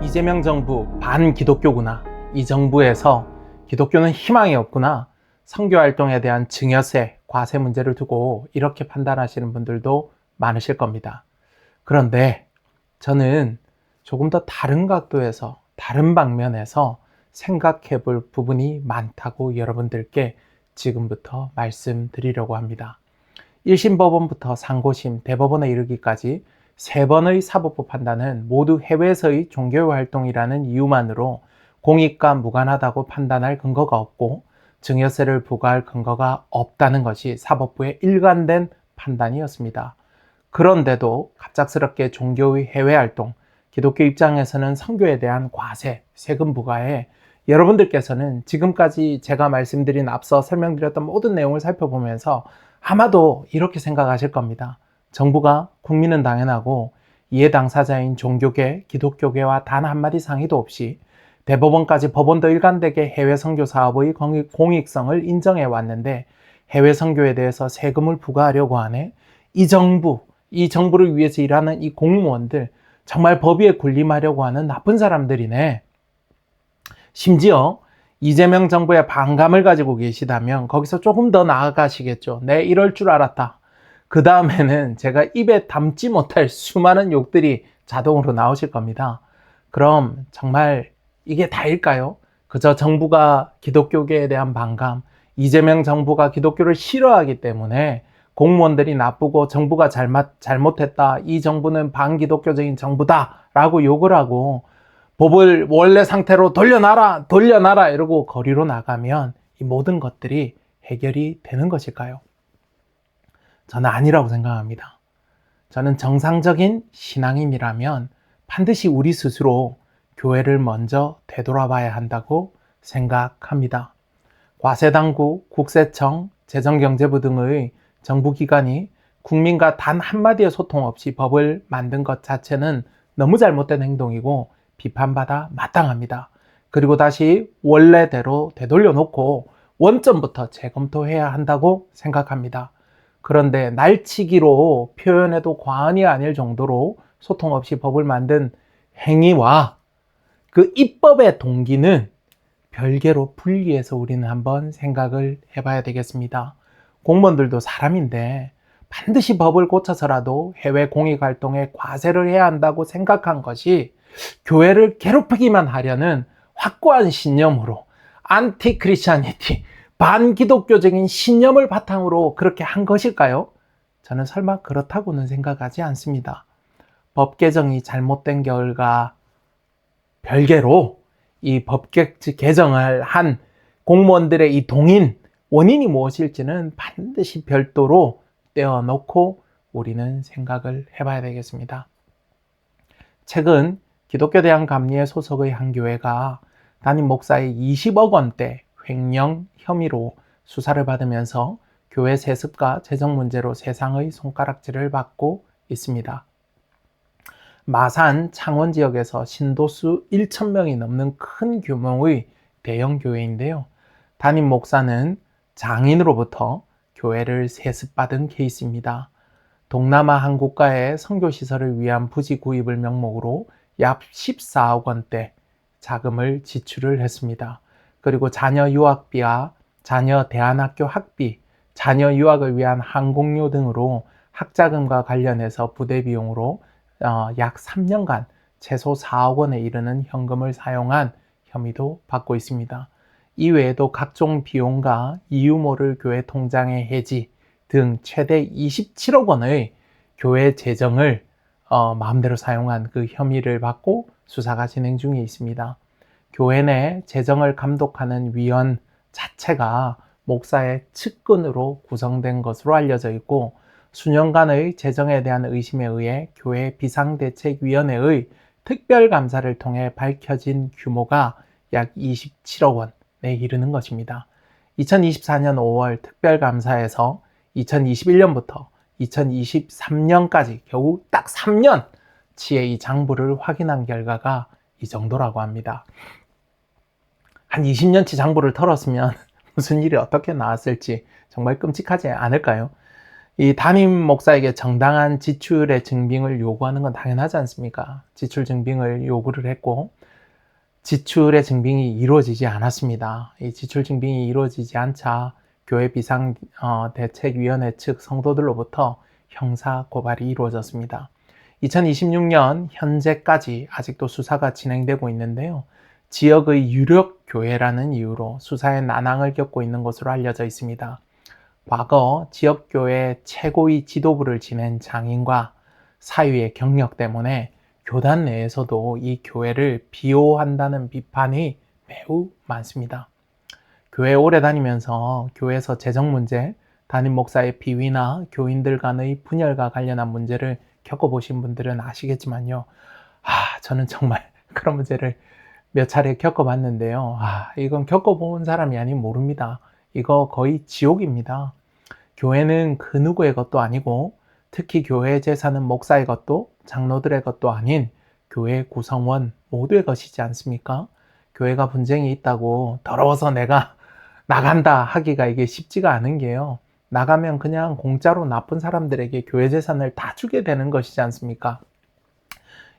이재명 정부 반기독교구나. 이 정부에서 기독교는 희망이 없구나. 선교활동에 대한 증여세, 과세 문제를 두고 이렇게 판단하시는 분들도 많으실 겁니다. 그런데 저는 조금 더 다른 각도에서, 다른 방면에서 생각해 볼 부분이 많다고 여러분들께 지금부터 말씀드리려고 합니다. 1심 법원부터 상고심, 대법원에 이르기까지 3번의 사법부 판단은 모두 해외에서의 종교 활동이라는 이유만으로 공익과 무관하다고 판단할 근거가 없고 증여세를 부과할 근거가 없다는 것이 사법부의 일관된 판단이었습니다. 그런데도 갑작스럽게 종교의 해외 활동, 기독교 입장에서는 선교에 대한 과세, 세금 부과에 여러분들께서는 지금까지 제가 말씀드린 앞서 설명드렸던 모든 내용을 살펴보면서 아마도 이렇게 생각하실 겁니다. 정부가 국민은 당연하고 이해 당사자인 종교계, 기독교계와 단 한마디 상의도 없이 대법원까지 법원도 일관되게 해외 선교 사업의 공익성을 인정해 왔는데 해외 선교에 대해서 세금을 부과하려고 하네. 이 정부를 위해서 일하는 이 공무원들 정말 법위에 군림하려고 하는 나쁜 사람들이네. 심지어 이재명 정부의 반감을 가지고 계시다면 거기서 조금 더 나아가시겠죠. 네, 이럴 줄 알았다. 그 다음에는 제가 입에 담지 못할 수많은 욕들이 자동으로 나오실 겁니다. 그럼 정말 이게 다일까요? 그저 정부가 기독교계에 대한 반감, 이재명 정부가 기독교를 싫어하기 때문에 공무원들이 나쁘고 정부가 잘못했다, 이 정부는 반기독교적인 정부다 라고 욕을 하고 법을 원래 상태로 돌려놔라 이러고 거리로 나가면 이 모든 것들이 해결이 되는 것일까요? 저는 아니라고 생각합니다. 저는 정상적인 신앙인이라면 반드시 우리 스스로 교회를 먼저 되돌아봐야 한다고 생각합니다. 과세당국, 국세청, 재정경제부 등의 정부기관이 국민과 단 한마디의 소통 없이 법을 만든 것 자체는 너무 잘못된 행동이고 비판받아 마땅합니다. 그리고 다시 원래대로 되돌려 놓고 원점부터 재검토해야 한다고 생각합니다. 그런데 날치기로 표현해도 과언이 아닐 정도로 소통 없이 법을 만든 행위와 그 입법의 동기는 별개로 분리해서 우리는 한번 생각을 해봐야 되겠습니다. 공무원들도 사람인데 반드시 법을 고쳐서라도 해외 공익활동에 과세를 해야 한다고 생각한 것이 교회를 괴롭히기만 하려는 확고한 신념으로 안티 크리스찬니티, 반기독교적인 신념을 바탕으로 그렇게 한 것일까요? 저는 설마 그렇다고는 생각하지 않습니다. 법 개정이 잘못된 결과 별개로 이 법 개정을 한 공무원들의 이 동인, 원인이 무엇일지는 반드시 별도로 떼어놓고 우리는 생각을 해봐야 되겠습니다. 최근 기독교 대한감리회 소속의 한 교회가 담임 목사의 20억 원대 횡령 혐의로 수사를 받으면서 교회 세습과 재정 문제로 세상의 손가락질을 받고 있습니다. 마산 창원 지역에서 신도수 1,000명이 넘는 큰 규모의 대형 교회인데요. 담임 목사는 장인으로부터 교회를 세습받은 케이스입니다. 동남아 한 국가의 선교시설을 위한 부지 구입을 명목으로 약 14억 원대 자금을 지출을 했습니다. 그리고 자녀 유학비와 자녀 대안학교 학비, 자녀 유학을 위한 항공료 등으로 학자금과 관련해서 부대 비용으로 약 3년간 최소 4억 원에 이르는 현금을 사용한 혐의도 받고 있습니다. 이외에도 각종 비용과 이유 모를 교회 통장의 해지, 등 최대 27억 원의 교회 재정을 마음대로 사용한 그 혐의를 받고 수사가 진행 중에 있습니다. 교회 내 재정을 감독하는 위원 자체가 목사의 측근으로 구성된 것으로 알려져 있고, 수년간의 재정에 대한 의심에 의해 교회 비상대책위원회의 특별감사를 통해 밝혀진 규모가 약 27억 원에 이르는 것입니다. 2024년 5월 특별감사에서 2021년부터 2023년까지 겨우 딱 3년치의 이 장부를 확인한 결과가 이 정도라고 합니다. 한 20년치 장부를 털었으면 무슨 일이 어떻게 나왔을지 정말 끔찍하지 않을까요? 이 담임 목사에게 정당한 지출의 증빙을 요구하는 건 당연하지 않습니까? 지출 증빙을 요구를 했고, 지출의 증빙이 이루어지지 않았습니다. 이 지출 증빙이 이루어지지 않자 교회 비상대책위원회 측 성도들로부터 형사 고발이 이루어졌습니다. 2026년 현재까지 아직도 수사가 진행되고 있는데요. 지역의 유력 교회라는 이유로 수사에 난항을 겪고 있는 것으로 알려져 있습니다. 과거 지역교회 최고위 지도부를 지낸 장인과 사위의 경력 때문에 교단 내에서도 이 교회를 비호한다는 비판이 매우 많습니다. 교회 오래 다니면서 교회에서 재정 문제, 담임 목사의 비위나 교인들 간의 분열과 관련한 문제를 겪어보신 분들은 아시겠지만요. 저는 정말 그런 문제를 몇 차례 겪어봤는데요. 이건 겪어본 사람이 아니면 모릅니다. 이거 거의 지옥입니다. 교회는 그 누구의 것도 아니고, 특히 교회 재산은 목사의 것도 장로들의 것도 아닌 교회 구성원 모두의 것이지 않습니까? 교회가 분쟁이 있다고 더러워서 내가 나간다 하기가 이게 쉽지가 않은 게요. 나가면 그냥 공짜로 나쁜 사람들에게 교회 재산을 다 주게 되는 것이지 않습니까?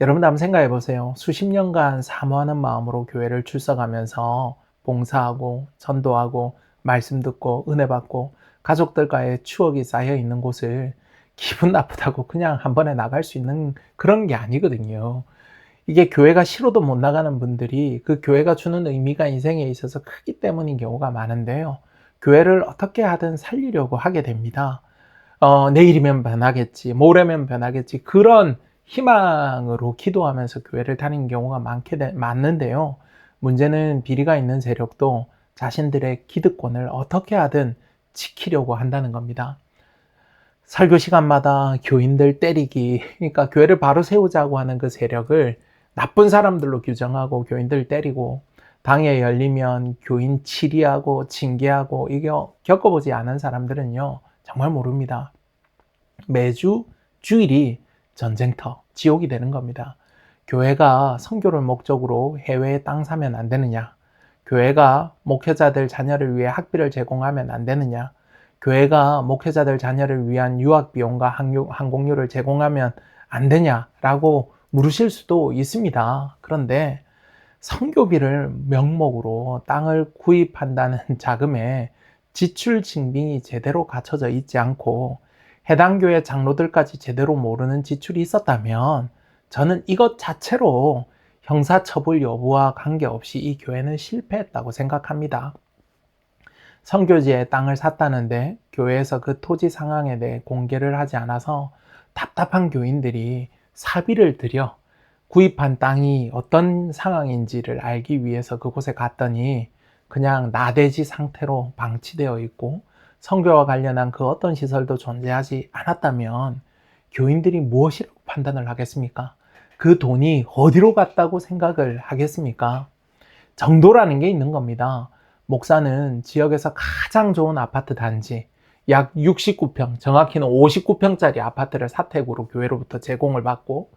여러분도 한번 생각해 보세요. 수십 년간 사모하는 마음으로 교회를 출석하면서 봉사하고 전도하고 말씀 듣고 은혜 받고 가족들과의 추억이 쌓여 있는 곳을 기분 나쁘다고 그냥 한 번에 나갈 수 있는 그런 게 아니거든요. 이게 교회가 싫어도 못 나가는 분들이 그 교회가 주는 의미가 인생에 있어서 크기 때문인 경우가 많은데요. 교회를 어떻게 하든 살리려고 하게 됩니다. 내일이면 변하겠지, 모레면 변하겠지, 그런 희망으로 기도하면서 교회를 다니는 경우가 많는데요. 문제는 비리가 있는 세력도 자신들의 기득권을 어떻게 하든 지키려고 한다는 겁니다. 설교 시간마다 교인들 때리기, 그러니까 교회를 바로 세우자고 하는 그 세력을 나쁜 사람들로 규정하고 교인들 때리고, 당회 열리면 교인 치리하고 징계하고, 이게 겪어보지 않은 사람들은요 정말 모릅니다. 매주 주일이 전쟁터, 지옥이 되는 겁니다. 교회가 선교를 목적으로 해외에 땅 사면 안 되느냐? 교회가 목회자들 자녀를 위해 학비를 제공하면 안 되느냐? 교회가 목회자들 자녀를 위한 유학 비용과 항공료를 제공하면 안 되냐라고 물으실 수도 있습니다. 그런데 선교비를 명목으로 땅을 구입한다는 자금에 지출 증빙이 제대로 갖춰져 있지 않고 해당 교회 장로들까지 제대로 모르는 지출이 있었다면 저는 이것 자체로 형사처벌 여부와 관계없이 이 교회는 실패했다고 생각합니다. 선교지에 땅을 샀다는데 교회에서 그 토지 상황에 대해 공개를 하지 않아서 답답한 교인들이 사비를 들여 구입한 땅이 어떤 상황인지를 알기 위해서 그곳에 갔더니 그냥 나대지 상태로 방치되어 있고 선교와 관련한 그 어떤 시설도 존재하지 않았다면 교인들이 무엇이라고 판단을 하겠습니까? 그 돈이 어디로 갔다고 생각을 하겠습니까? 정도라는 게 있는 겁니다. 목사는 지역에서 가장 좋은 아파트 단지 약 69평, 정확히는 59평짜리 아파트를 사택으로 교회로부터 제공을 받고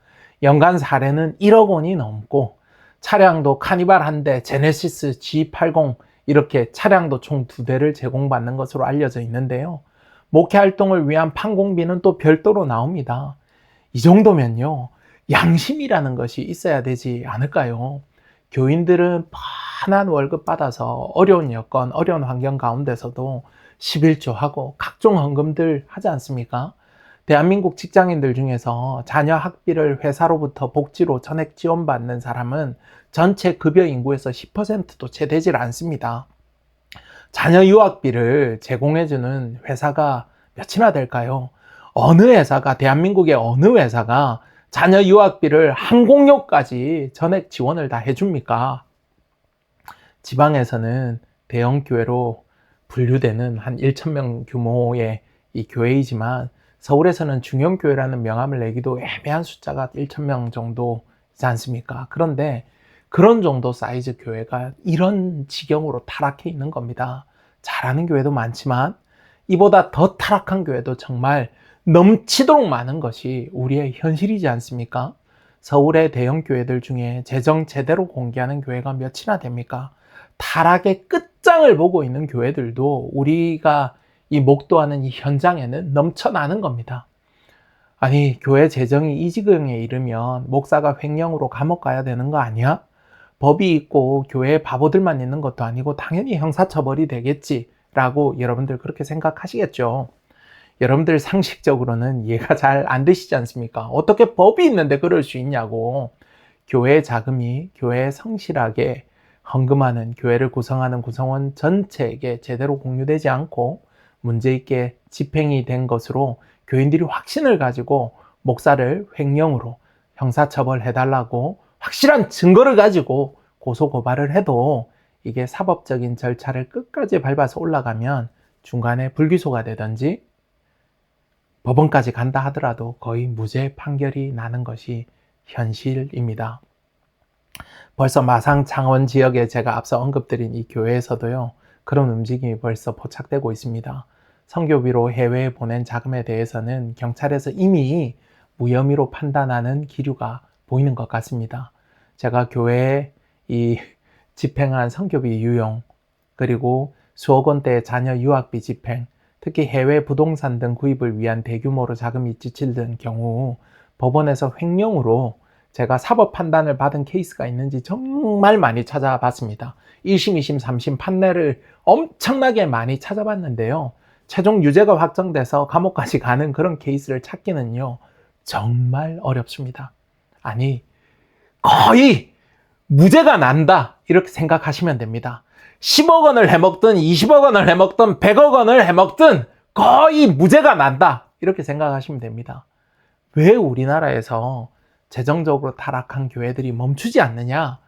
연간 사례는 1억 원이 넘고 차량도 카니발 1대, 제네시스 G80 이렇게 차량도 총 2대를 제공받는 것으로 알려져 있는데요. 목회 활동을 위한 판공비는 또 별도로 나옵니다. 이 정도면요, 양심이라는 것이 있어야 되지 않을까요? 교인들은 뻔한 월급 받아서 어려운 여건, 어려운 환경 가운데서도 11조하고 각종 헌금들 하지 않습니까? 대한민국 직장인들 중에서 자녀 학비를 회사로부터 복지로 전액 지원받는 사람은 전체 급여 인구에서 10%도 채 되질 않습니다. 자녀 유학비를 제공해주는 회사가 몇이나 될까요? 어느 회사가, 대한민국의 어느 회사가 자녀 유학비를 항공료까지 전액 지원을 다 해줍니까? 지방에서는 대형 교회로 분류되는 한 1,000명 규모의 이 교회이지만 서울에서는 중형교회라는 명함을 내기도 애매한 숫자가 1,000명 정도이지 않습니까? 그런데 그런 정도 사이즈 교회가 이런 지경으로 타락해 있는 겁니다. 잘하는 교회도 많지만 이보다 더 타락한 교회도 정말 넘치도록 많은 것이 우리의 현실이지 않습니까? 서울의 대형 교회들 중에 재정 제대로 공개하는 교회가 몇이나 됩니까? 타락의 끝장을 보고 있는 교회들도 우리가 이 목도하는 이 현장에는 넘쳐나는 겁니다. 아니, 교회 재정이 이 지경에 이르면 목사가 횡령으로 감옥 가야 되는 거 아니야? 법이 있고 교회에 바보들만 있는 것도 아니고 당연히 형사처벌이 되겠지라고 여러분들 그렇게 생각하시겠죠. 여러분들 상식적으로는 이해가 잘 안 되시지 않습니까? 어떻게 법이 있는데 그럴 수 있냐고. 교회 자금이 교회에 성실하게 헌금하는, 교회를 구성하는 구성원 전체에게 제대로 공유되지 않고 문제있게 집행이 된 것으로 교인들이 확신을 가지고 목사를 횡령으로 형사처벌해달라고 확실한 증거를 가지고 고소고발을 해도 이게 사법적인 절차를 끝까지 밟아서 올라가면 중간에 불기소가 되든지 법원까지 간다 하더라도 거의 무죄 판결이 나는 것이 현실입니다. 벌써 마상 창원 지역에 제가 앞서 언급드린 이 교회에서도요, 그런 움직임이 벌써 포착되고 있습니다. 선교비로 해외에 보낸 자금에 대해서는 경찰에서 이미 무혐의로 판단하는 기류가 보이는 것 같습니다. 제가 교회에 이 집행한 선교비 유용, 그리고 수억 원대의 자녀 유학비 집행, 특히 해외 부동산 등 구입을 위한 대규모로 자금이 지출된 경우 법원에서 횡령으로 제가 사법 판단을 받은 케이스가 있는지 정말 많이 찾아봤습니다. 1심, 2심, 3심 판례를 엄청나게 많이 찾아봤는데요. 최종 유죄가 확정돼서 감옥까지 가는 그런 케이스를 찾기는요, 정말 어렵습니다. 아니, 거의 무죄가 난다 이렇게 생각하시면 됩니다. 10억 원을 해먹든 20억 원을 해먹든 100억 원을 해먹든 거의 무죄가 난다 이렇게 생각하시면 됩니다. 왜 우리나라에서 재정적으로 타락한 교회들이 멈추지 않느냐?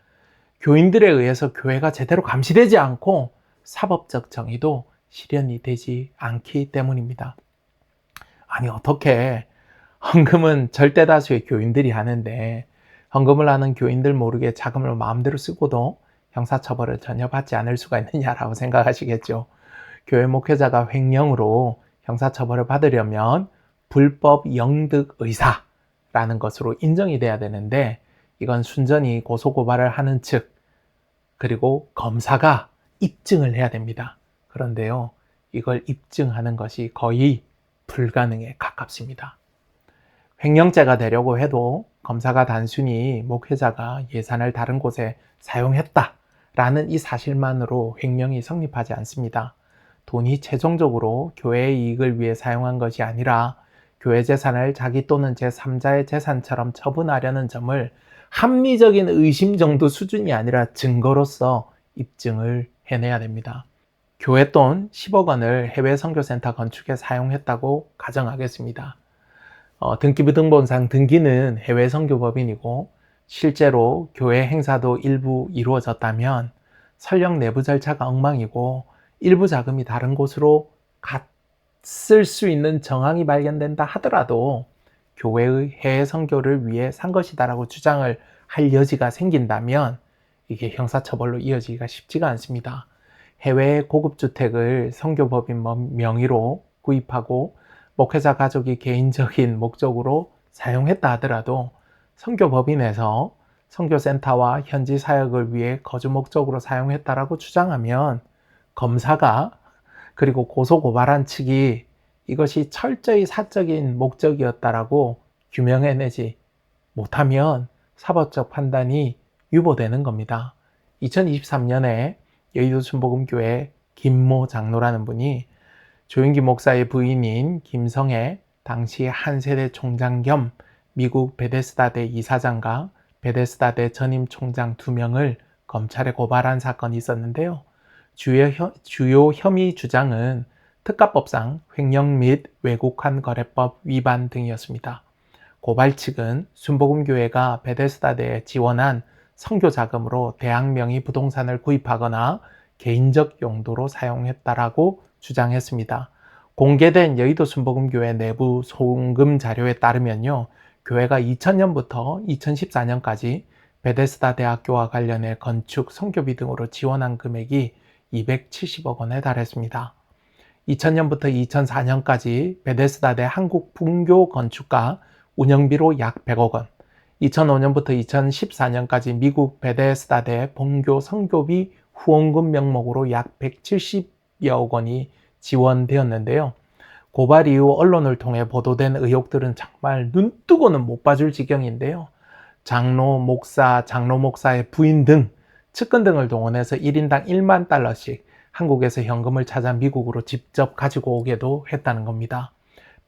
교인들에 의해서 교회가 제대로 감시되지 않고 사법적 정의도 실현이 되지 않기 때문입니다. 아니, 어떻게 헌금은 절대 다수의 교인들이 하는데 헌금을 하는 교인들 모르게 자금을 마음대로 쓰고도 형사처벌을 전혀 받지 않을 수가 있느냐라고 생각하시겠죠. 교회 목회자가 횡령으로 형사처벌을 받으려면 불법 영득 의사라는 것으로 인정이 돼야 되는데 이건 순전히 고소고발을 하는 측 그리고 검사가 입증을 해야 됩니다. 그런데요, 이걸 입증하는 것이 거의 불가능에 가깝습니다. 횡령죄가 되려고 해도 검사가 단순히 목회자가 예산을 다른 곳에 사용했다라는 이 사실만으로 횡령이 성립하지 않습니다. 돈이 최종적으로 교회의 이익을 위해 사용한 것이 아니라 교회 재산을 자기 또는 제3자의 재산처럼 처분하려는 점을 합리적인 의심 정도 수준이 아니라 증거로서 입증을 해내야 됩니다. 교회 돈 10억 원을 해외 선교센터 건축에 사용했다고 가정하겠습니다. 등기부등본상 등기는 해외 선교법인이고 실제로 교회 행사도 일부 이루어졌다면 설령 내부 절차가 엉망이고 일부 자금이 다른 곳으로 갔을 수 있는 정황이 발견된다 하더라도 교회의 해외 선교를 위해 산 것이다라고 주장을 할 여지가 생긴다면 이게 형사처벌로 이어지기가 쉽지가 않습니다. 해외 고급주택을 선교법인 명의로 구입하고 목회자 가족이 개인적인 목적으로 사용했다 하더라도 선교법인에서 선교센터와 현지 사역을 위해 거주 목적으로 사용했다라고 주장하면 검사가 그리고 고소고발한 측이 이것이 철저히 사적인 목적이었다라고 규명해내지 못하면 사법적 판단이 유보되는 겁니다. 2023년에 여의도 순복음교회 김모 장로라는 분이 조윤기 목사의 부인인 김성애 당시 한 세대 총장 겸 미국 베데스다대 이사장과 베데스다대 전임 총장 2명을 검찰에 고발한 사건이 있었는데요. 주요 혐의 주장은 특가법상 횡령 및 외국환 거래법 위반 등이었습니다. 고발 측은 순복음교회가 베데스다대에 지원한 선교 자금으로 대학명의 부동산을 구입하거나 개인적 용도로 사용했다라고 주장했습니다. 공개된 여의도 순복음교회 내부 송금 자료에 따르면요, 교회가 2000년부터 2014년까지 베데스다 대학교와 관련해 건축, 선교비 등으로 지원한 금액이 270억 원에 달했습니다. 2000년부터 2004년까지 베데스다대 한국 분교 건축가 운영비로 약 100억 원, 2005년부터 2014년까지 미국 베데스다대 본교 선교비 후원금 명목으로 약 170여억 원이 지원되었는데요. 고발 이후 언론을 통해 보도된 의혹들은 정말 눈뜨고는 못 봐줄 지경인데요. 장로, 목사, 장로 목사의 부인 등 측근 등을 동원해서 1인당 1만 달러씩 한국에서 현금을 찾아 미국으로 직접 가지고 오게도 했다는 겁니다.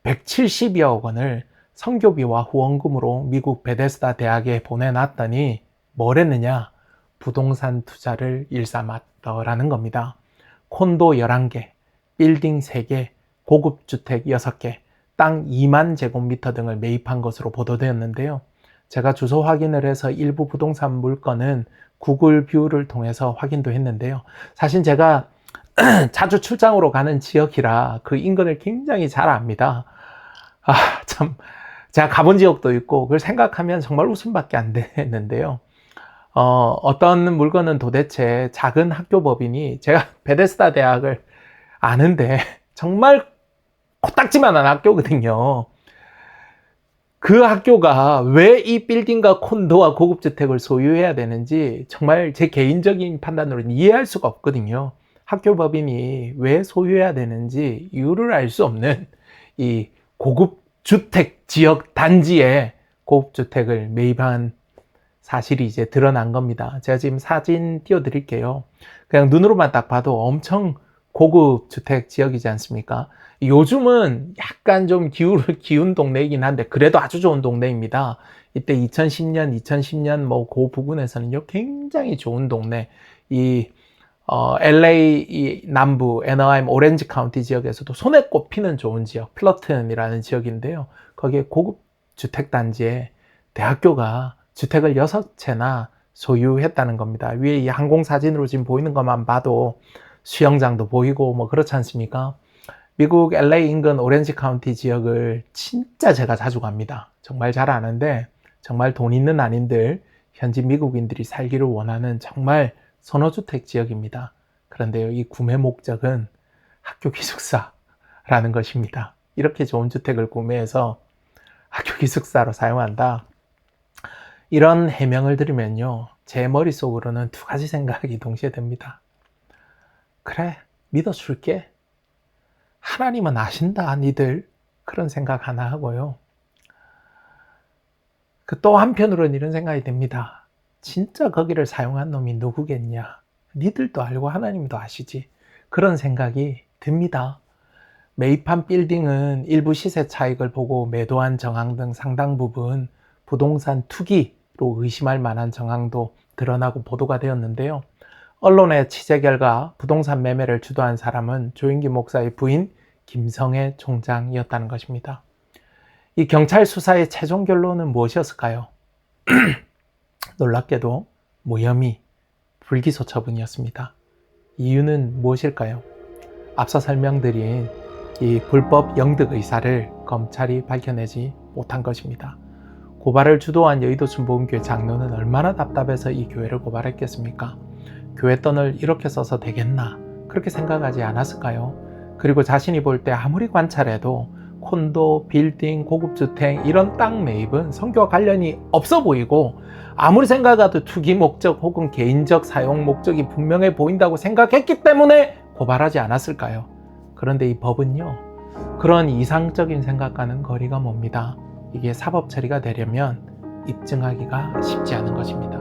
170여억 원을 선교비와 후원금으로 미국 베데스다 대학에 보내놨더니 뭘 했느냐? 부동산 투자를 일삼았더라는 겁니다. 콘도 11개, 빌딩 3개, 고급 주택 6개, 땅 2만 제곱미터 등을 매입한 것으로 보도되었는데요. 제가 주소 확인을 해서 일부 부동산 물건은 구글 뷰를 통해서 확인도 했는데요. 사실 제가 자주 출장으로 가는 지역이라 그 인근을 굉장히 잘 압니다. 참, 제가 가본 지역도 있고 그걸 생각하면 정말 웃음밖에 안 되는데요. 어떤 물건은 도대체 작은 학교 법인이, 제가 베데스다 대학을 아는데 정말 코딱지만한 학교거든요. 그 학교가 왜 이 빌딩과 콘도와 고급주택을 소유해야 되는지 정말 제 개인적인 판단으로는 이해할 수가 없거든요. 학교 법인이 왜 소유해야 되는지 이유를 알 수 없는 이 고급주택 지역 단지에 고급주택을 매입한 사실이 이제 드러난 겁니다. 제가 지금 사진 띄워드릴게요. 그냥 눈으로만 딱 봐도 엄청 고급 주택 지역이지 않습니까? 요즘은 약간 좀 기운 동네이긴 한데 그래도 아주 좋은 동네입니다. 이때 2010년 뭐 그 부근에서는요 굉장히 좋은 동네, LA 남부 애너하임 오렌지 카운티 지역에서도 손에 꼽히는 좋은 지역 플러튼이라는 지역인데요. 거기에 고급 주택 단지에 대학교가 주택을 6채나 소유했다는 겁니다. 위에 이 항공 사진으로 지금 보이는 것만 봐도 수영장도 보이고 뭐 그렇지 않습니까? 미국 LA 인근 오렌지 카운티 지역을 진짜 제가 자주 갑니다. 정말 잘 아는데 정말 돈 있는 아닌들, 현지 미국인들이 살기를 원하는 정말 선호주택 지역입니다. 그런데요, 이 구매 목적은 학교 기숙사라는 것입니다. 이렇게 좋은 주택을 구매해서 학교 기숙사로 사용한다. 이런 해명을 들으면요, 제 머릿속으로는 두 가지 생각이 동시에 듭니다. 그래, 믿어줄게. 하나님은 아신다, 니들. 그런 생각 하나 하고요. 또 한편으로는 이런 생각이 듭니다. 진짜 거기를 사용한 놈이 누구겠냐? 니들도 알고 하나님도 아시지. 그런 생각이 듭니다. 매입한 빌딩은 일부 시세 차익을 보고 매도한 정황 등 상당 부분 부동산 투기로 의심할 만한 정황도 드러나고 보도가 되었는데요. 언론의 취재 결과 부동산 매매를 주도한 사람은 조인기 목사의 부인 김성애 총장이었다는 것입니다. 이 경찰 수사의 최종 결론은 무엇이었을까요? 놀랍게도 무혐의, 불기소 처분이었습니다. 이유는 무엇일까요? 앞서 설명드린 이 불법 영득 의사를 검찰이 밝혀내지 못한 것입니다. 고발을 주도한 여의도 순복음교회 장로는 얼마나 답답해서 이 교회를 고발했겠습니까? 교회 돈을 이렇게 써서 되겠나? 그렇게 생각하지 않았을까요? 그리고 자신이 볼 때 아무리 관찰해도 콘도, 빌딩, 고급주택 이런 땅 매입은 선교와 관련이 없어 보이고 아무리 생각해도 투기 목적 혹은 개인적 사용 목적이 분명해 보인다고 생각했기 때문에 고발하지 않았을까요? 그런데 이 법은요, 그런 이상적인 생각과는 거리가 멉니다. 이게 사법 처리가 되려면 입증하기가 쉽지 않은 것입니다.